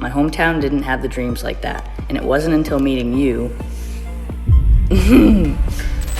My hometown didn't have the dreams like that, and it wasn't until meeting you.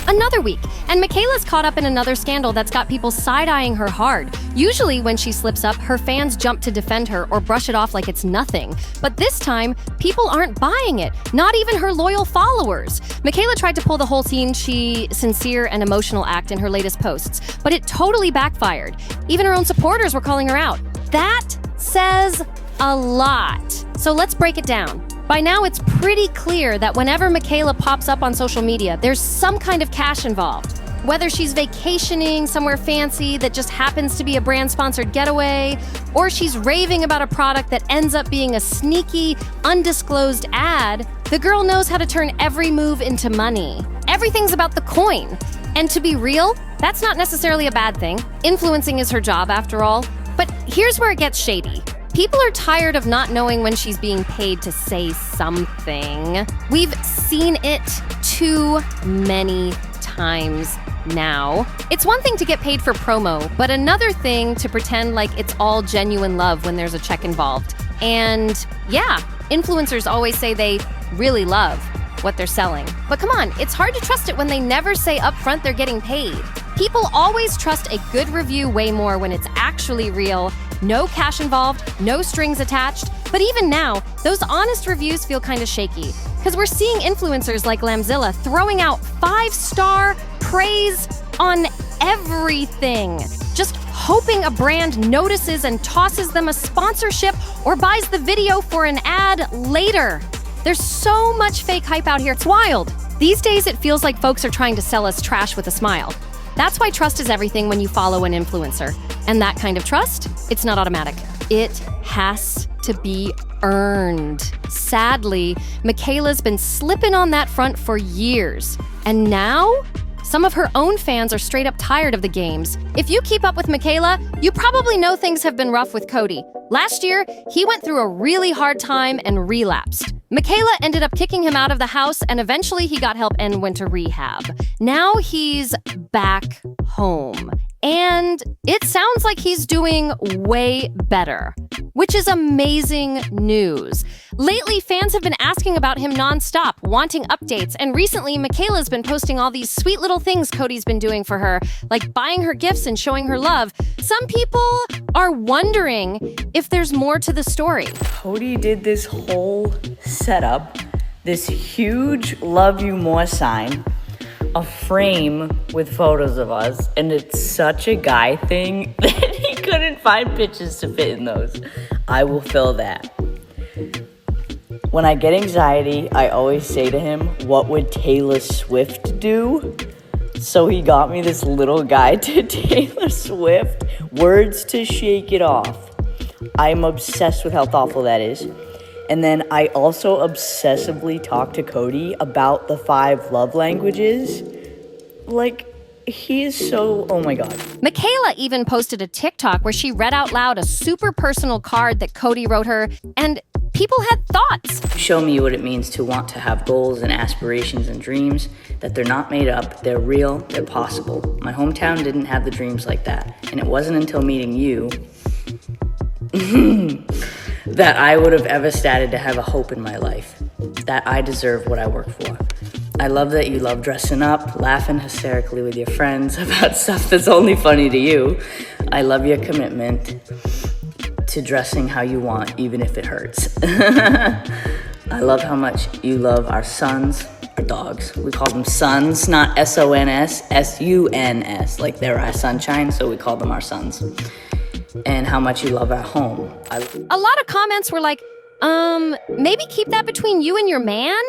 Another week, and Michaela's caught up in another scandal that's got people side-eyeing her hard. Usually when she slips up, her fans jump to defend her or brush it off like it's nothing. But this time, people aren't buying it, not even her loyal followers. Michaela tried to pull the whole sincere and emotional act in her latest posts, but it totally backfired. Even her own supporters were calling her out. That says a lot. So let's break it down. By now, it's pretty clear that whenever Michaela pops up on social media, there's some kind of cash involved. Whether she's vacationing somewhere fancy that just happens to be a brand-sponsored getaway, or she's raving about a product that ends up being a sneaky, undisclosed ad, the girl knows how to turn every move into money. Everything's about the coin. And to be real, that's not necessarily a bad thing. Influencing is her job, after all. But here's where it gets shady. People are tired of not knowing when she's being paid to say something. We've seen it too many times now. It's one thing to get paid for promo, but another thing to pretend like it's all genuine love when there's a check involved. And yeah, influencers always say they really love what they're selling. But come on, it's hard to trust it when they never say upfront they're getting paid. People always trust a good review way more when it's actually real. No cash involved, no strings attached. But even now, those honest reviews feel kind of shaky. Because we're seeing influencers like Lamzilla throwing out 5-star praise on everything. Just hoping a brand notices and tosses them a sponsorship or buys the video for an ad later. There's so much fake hype out here, it's wild. These days, it feels like folks are trying to sell us trash with a smile. That's why trust is everything when you follow an influencer. And that kind of trust, it's not automatic. It has to be earned. Sadly, Michaela's been slipping on that front for years. And now, some of her own fans are straight up tired of the games. If you keep up with Michaela, you probably know things have been rough with Cody. Last year, he went through a really hard time and relapsed. Michaela ended up kicking him out of the house, and eventually he got help and went to rehab. Now he's back home. And it sounds like he's doing way better, which is amazing news. Lately, fans have been asking about him nonstop, wanting updates, and recently, Michaela's been posting all these sweet little things Cody's been doing for her, like buying her gifts and showing her love. Some people are wondering if there's more to the story. Cody did this whole setup, this huge love you more sign, a frame with photos of us, and it's such a guy thing that he couldn't find pictures to fit in those. I will fill that. When I get anxiety, I always say to him, what would Taylor Swift do? So he got me this little guide to Taylor Swift, words to shake it off. I'm obsessed with how thoughtful that is. And then I also obsessively talk to Cody about the 5 love languages. Like, he is so, oh my God. Michaela even posted a TikTok where she read out loud a super personal card that Cody wrote her, and people had thoughts. Show me what it means to want to have goals and aspirations and dreams, that they're not made up, they're real, they're possible. My hometown didn't have the dreams like that, and it wasn't until meeting you that I would have ever started to have a hope in my life, that I deserve what I work for. I love that you love dressing up, laughing hysterically with your friends about stuff that's only funny to you. I love your commitment to dressing how you want, even if it hurts. I love how much you love our sons, our dogs. We call them sons, not S-O-N-S, S-U-N-S, like they're our sunshine, so we call them our sons. And how much you love our home. A lot of comments were like, maybe keep that between you and your man?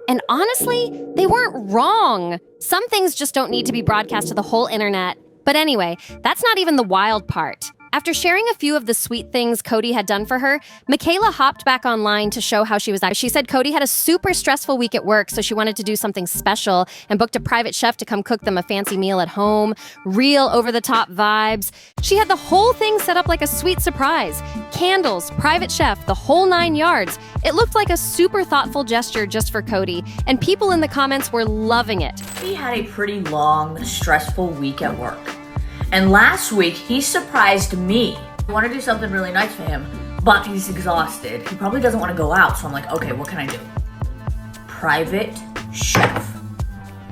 And honestly, they weren't wrong. Some things just don't need to be broadcast to the whole internet. But anyway, that's not even the wild part. After sharing a few of the sweet things Cody had done for her, Michaela hopped back online to show how she was acting. She said Cody had a super stressful week at work, so she wanted to do something special and booked a private chef to come cook them a fancy meal at home. Real over-the-top vibes. She had the whole thing set up like a sweet surprise. Candles, private chef, the whole 9 yards. It looked like a super thoughtful gesture just for Cody, and people in the comments were loving it. He had a pretty long, stressful week at work. And last week, he surprised me. I want to do something really nice for him. but he's exhausted. He probably doesn't want to go out, so I'm like, okay, what can I do? Private chef.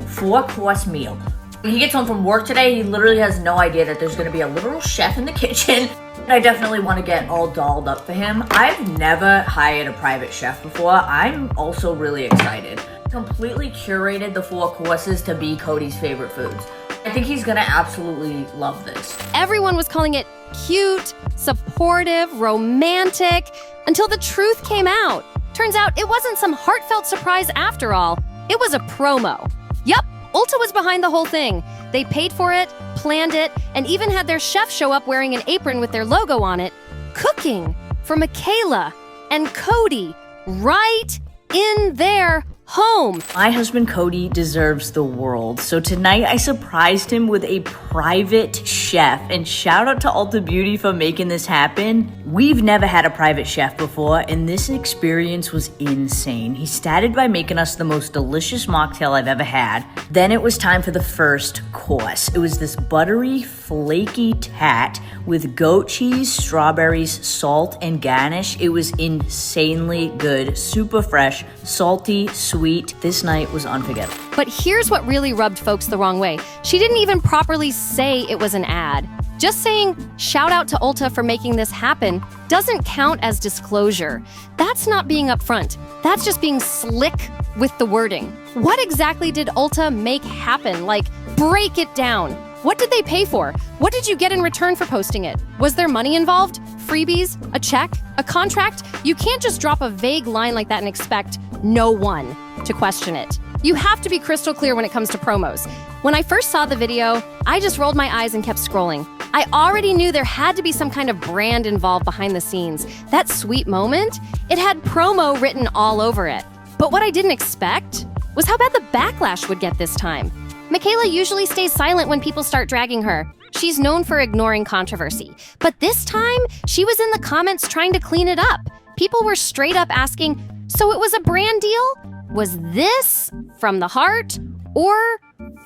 4-course meal. When he gets home from work today, he literally has no idea that there's gonna be a literal chef in the kitchen. I definitely want to get all dolled up for him. I've never hired a private chef before. I'm also really excited. Completely curated the 4 courses to be Cody's favorite foods. I think he's gonna absolutely love this. Everyone was calling it cute, supportive, romantic, until the truth came out. Turns out it wasn't some heartfelt surprise after all. It was a promo. Yup, Ulta was behind the whole thing. They paid for it, planned it, and even had their chef show up wearing an apron with their logo on it, cooking for Michaela and Cody right in their home. My husband Cody deserves the world, so tonight I surprised him with a private chef, and shout out to Ulta Beauty for making this happen. We've never had a private chef before, and this experience was insane. He started by making us the most delicious mocktail I've ever had. Then it was time for the first course. It was this buttery, flaky tat with goat cheese, strawberries, salt, and garnish. It was insanely good, super fresh, salty, sweet. This night was unforgettable. But here's what really rubbed folks the wrong way. She didn't even properly say it was an ad. Just saying, shout out to Ulta for making this happen doesn't count as disclosure. That's not being upfront. That's just being slick with the wording. What exactly did Ulta make happen? Like, break it down. What did they pay for? What did you get in return for posting it? Was there money involved? Freebies? A check? A contract? You can't just drop a vague line like that and expect no one to question it. You have to be crystal clear when it comes to promos. When I first saw the video, I just rolled my eyes and kept scrolling. I already knew there had to be some kind of brand involved behind the scenes. That sweet moment, it had promo written all over it. But what I didn't expect was how bad the backlash would get this time. Michaela usually stays silent when people start dragging her. She's known for ignoring controversy. But this time, she was in the comments trying to clean it up. People were straight up asking, so it was a brand deal? Was this from the heart or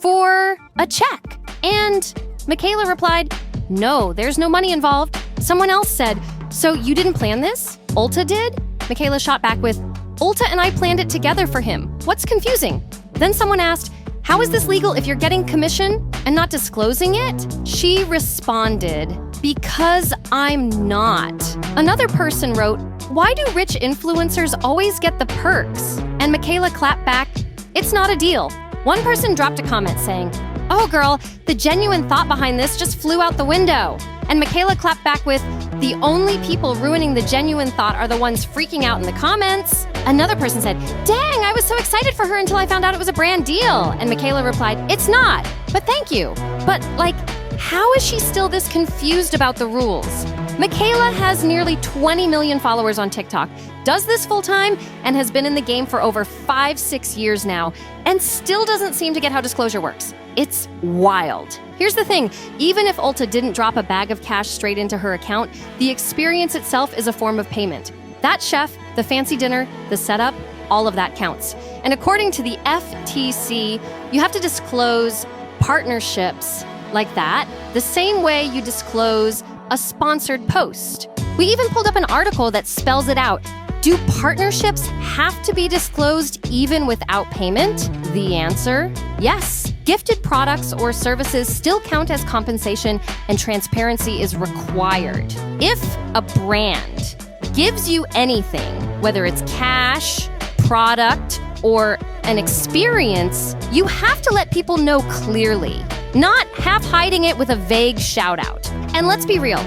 for a check? And Michaela replied, no, there's no money involved. Someone else said, so you didn't plan this? Ulta did? Michaela shot back with, Ulta and I planned it together for him. What's confusing? Then someone asked, how is this legal if you're getting commission and not disclosing it? She responded, because I'm not. Another person wrote, why do rich influencers always get the perks? And Michaela clapped back, it's not a deal. One person dropped a comment saying, oh girl, the genuine thought behind this just flew out the window. And Michaela clapped back with, the only people ruining the genuine thought are the ones freaking out in the comments. Another person said, dang, I was so excited for her until I found out it was a brand deal. And Michaela replied, it's not, but thank you. But like, how is she still this confused about the rules? Michaela has nearly 20 million followers on TikTok, does this full-time, and has been in the game for over 5-6 years now, and still doesn't seem to get how disclosure works. It's wild. Here's the thing, even if Ulta didn't drop a bag of cash straight into her account, the experience itself is a form of payment. That chef, the fancy dinner, the setup, all of that counts. And according to the FTC, you have to disclose partnerships like that the same way you disclose a sponsored post. We even pulled up an article that spells it out. Do partnerships have to be disclosed even without payment? The answer, yes. Gifted products or services still count as compensation, and transparency is required. If a brand gives you anything, whether it's cash, product, or an experience, you have to let people know clearly, not half hiding it with a vague shout out. And let's be real,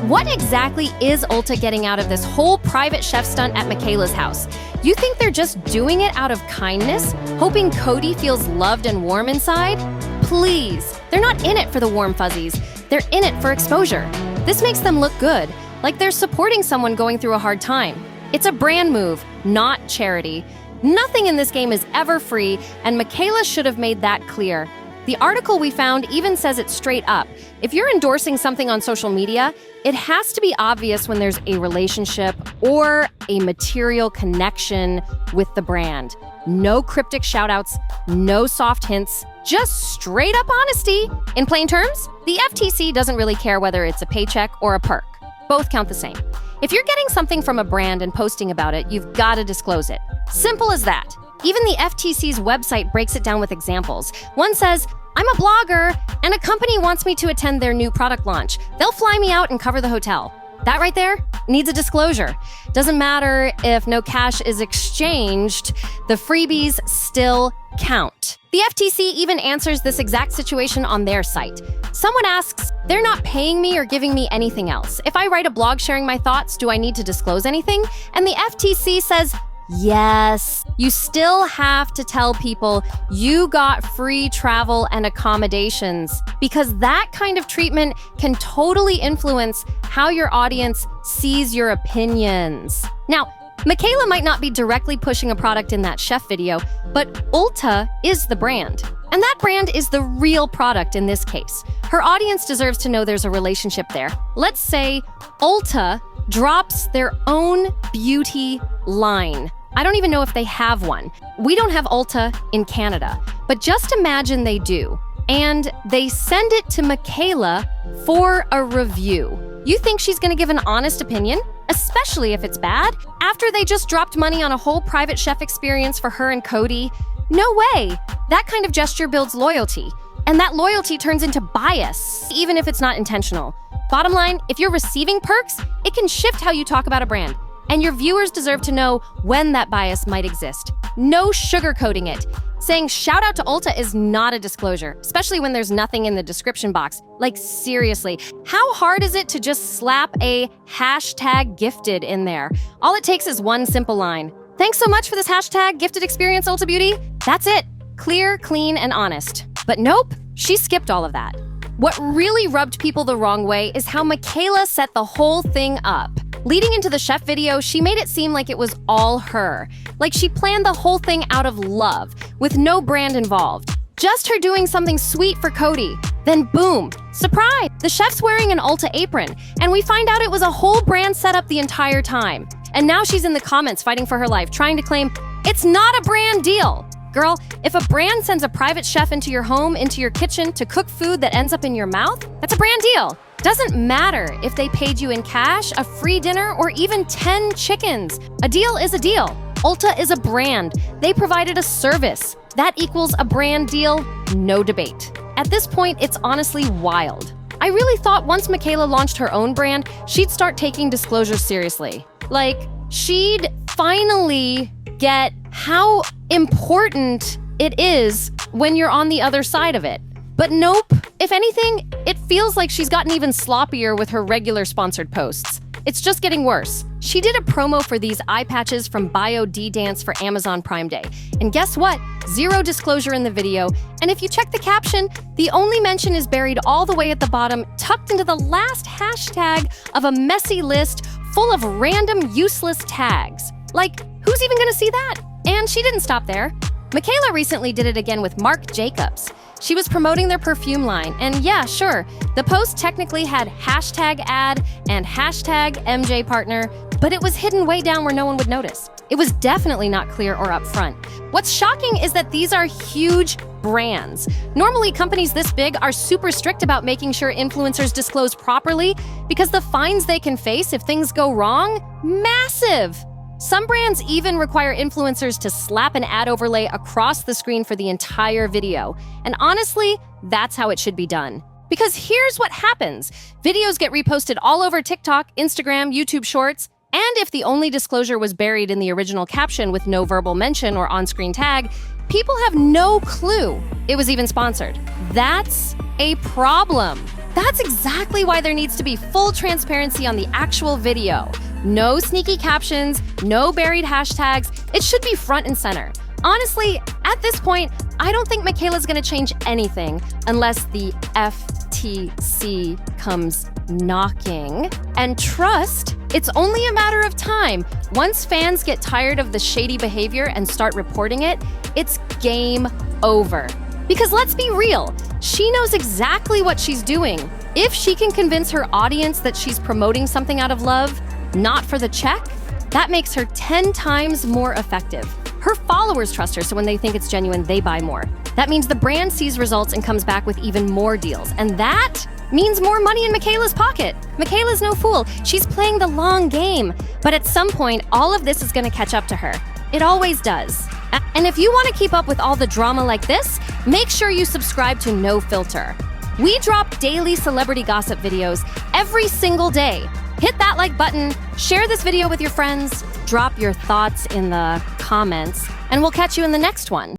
what exactly is Ulta getting out of this whole private chef stunt at Michaela's house? You think they're just doing it out of kindness, hoping Cody feels loved and warm inside? Please, they're not in it for the warm fuzzies. They're in it for exposure. This makes them look good, like they're supporting someone going through a hard time. It's a brand move, not charity. Nothing in this game is ever free, and Michaela should have made that clear. The article we found even says it straight up. If you're endorsing something on social media, it has to be obvious when there's a relationship or a material connection with the brand. No cryptic shoutouts, no soft hints, just straight up honesty. In plain terms, the FTC doesn't really care whether it's a paycheck or a perk. Both count the same. If you're getting something from a brand and posting about it, you've got to disclose it. Simple as that. Even the FTC's website breaks it down with examples. One says, I'm a blogger, and a company wants me to attend their new product launch. They'll fly me out and cover the hotel. That right there needs a disclosure. Doesn't matter if no cash is exchanged, the freebies still count. The FTC even answers this exact situation on their site. Someone asks, they're not paying me or giving me anything else. If I write a blog sharing my thoughts, do I need to disclose anything? And the FTC says, yes, you still have to tell people you got free travel and accommodations, because that kind of treatment can totally influence how your audience sees your opinions. Now, Michaela might not be directly pushing a product in that chef video, but Ulta is the brand. And that brand is the real product in this case. Her audience deserves to know there's a relationship there. Let's say Ulta drops their own beauty line. I don't even know if they have one. We don't have Ulta in Canada, but just imagine they do. And they send it to Michaela for a review. You think she's gonna give an honest opinion? Especially if it's bad? After they just dropped money on a whole private chef experience for her and Cody? No way! That kind of gesture builds loyalty. And that loyalty turns into bias, even if it's not intentional. Bottom line, if you're receiving perks, it can shift how you talk about a brand. And your viewers deserve to know when that bias might exist. No sugarcoating it. Saying shout out to Ulta is not a disclosure, especially when there's nothing in the description box. Like, seriously, how hard is it to just slap a hashtag gifted in there? All it takes is one simple line. Thanks so much for this hashtag gifted experience, Ulta Beauty. That's it. Clear, clean, and honest. But nope, she skipped all of that. What really rubbed people the wrong way is how Michaela set the whole thing up. Leading into the chef video, she made it seem like it was all her. Like she planned the whole thing out of love, with no brand involved. Just her doing something sweet for Cody. Then boom, surprise! The chef's wearing an Ulta apron, and we find out it was a whole brand setup the entire time. And now she's in the comments fighting for her life, trying to claim it's not a brand deal. Girl, if a brand sends a private chef into your home, into your kitchen, to cook food that ends up in your mouth, that's a brand deal. Doesn't matter if they paid you in cash, a free dinner, or even 10 chickens. A deal is a deal. Ulta is a brand. They provided a service. That equals a brand deal, no debate. At this point, it's honestly wild. I really thought once Michaela launched her own brand, she'd start taking disclosures seriously. Like, she'd finally get how important it is when you're on the other side of it. But nope. If anything, it feels like she's gotten even sloppier with her regular sponsored posts. It's just getting worse. She did a promo for these eye patches from Bio D-Dance for Amazon Prime Day. And guess what? Zero disclosure in the video. And if you check the caption, the only mention is buried all the way at the bottom, tucked into the last hashtag of a messy list full of random useless tags. Like, who's even gonna see that? And she didn't stop there. Michaela recently did it again with Marc Jacobs. She was promoting their perfume line, and yeah, sure, the post technically had hashtag ad and hashtag MJ partner, but it was hidden way down where no one would notice. It was definitely not clear or upfront. What's shocking is that these are huge brands. Normally, companies this big are super strict about making sure influencers disclose properly because the fines they can face if things go wrong, massive. Some brands even require influencers to slap an ad overlay across the screen for the entire video. And honestly, that's how it should be done. Because here's what happens. Videos get reposted all over TikTok, Instagram, YouTube Shorts, and if the only disclosure was buried in the original caption with no verbal mention or on-screen tag, people have no clue it was even sponsored. That's a problem. That's exactly why there needs to be full transparency on the actual video. No sneaky captions, no buried hashtags. It should be front and center. Honestly, at this point, I don't think Michaela's gonna change anything unless the FTC comes knocking. And trust, it's only a matter of time. Once fans get tired of the shady behavior and start reporting it, it's game over. Because let's be real, she knows exactly what she's doing. If she can convince her audience that she's promoting something out of love, not for the check, that makes her 10 times more effective. Her followers trust her, so when they think it's genuine, they buy more. That means the brand sees results and comes back with even more deals. And that means more money in Michaela's pocket. Michaela's no fool. She's playing the long game. But at some point, all of this is going to catch up to her. It always does. And if you want to keep up with all the drama like this, make sure you subscribe to NoFilter. We drop daily celebrity gossip videos every single day. Hit that like button, share this video with your friends, drop your thoughts in the comments, and we'll catch you in the next one.